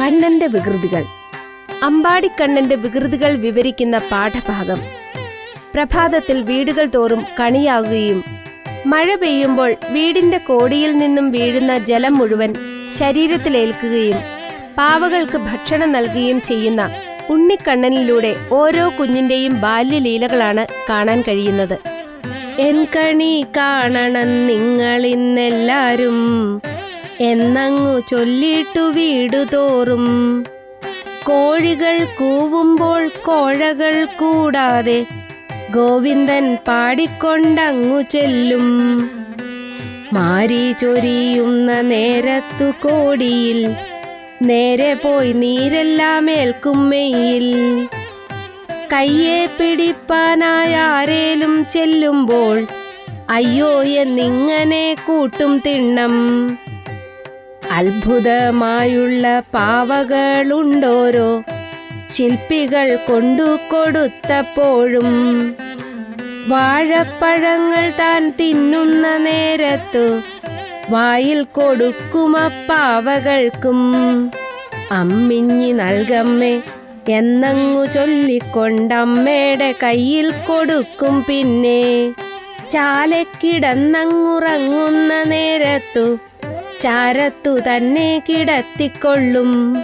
കണ്ണന്റെ വികൃതികൾ. അമ്പാടിക്കണ്ണന്റെ വികൃതികൾ വിവരിക്കുന്ന പാഠഭാഗം. പ്രഭാതത്തിൽ വീടുകൾ തോറും കണിയാകുകയും മഴ പെയ്യുമ്പോൾ വീടിന്റെ കോടിയിൽ നിന്നും വീഴുന്ന ജലം മുഴുവൻ ശരീരത്തിലേൽക്കുകയും പാവകൾക്ക് ഭക്ഷണം നൽകുകയും ചെയ്യുന്ന ഉണ്ണിക്കണ്ണനിലൂടെ ഓരോ കുഞ്ഞിന്റെയും ബാല്യലീലകളാണ് കാണാൻ കഴിയുന്നത്. എൻ കണി കാണണം നിങ്ങളിന്നെല്ലാരും എന്നങ്ങു ചൊല്ലിട്ടു വീടുതോറും, കോഴികൾ കൂവുമ്പോൾ കോഴകൾ കൂടാതെ ഗോവിന്ദൻ പാടിക്കൊണ്ടങ്ങു ചെല്ലും. മാരി ചൊരിയുന്ന നേരത്തു കോടിയിൽ നേരെ പോയി നീരെല്ലാം ഏൽക്കും മെയ്യിൽ. കയ്യെ പിടിപ്പാനായി ആരേലും ചെല്ലുമ്പോൾ അയ്യോ എന്നിങ്ങനെ കൂട്ടും തിണ്ണം. അത്ഭുതമായുള്ള പാവകളുണ്ടോരോ ശില്പികൾ കൊണ്ടു കൊടുത്തപ്പോഴും. വാഴപ്പഴങ്ങൾ താൻ തിന്നുന്ന നേരത്തു വായിൽ കൊടുക്കുമപ്പാവകൾക്കും. അമ്മിഞ്ഞി നൽകമ്മേ എന്നങ്ങു ചൊല്ലിക്കൊണ്ടമ്മയുടെ കയ്യിൽ കൊടുക്കും. പിന്നെ ചാലക്കിടന്നങ്ങുറങ്ങുന്ന നേരത്തു ചാരത്തു തന്നെ കിടത്തിക്കൊള്ളും.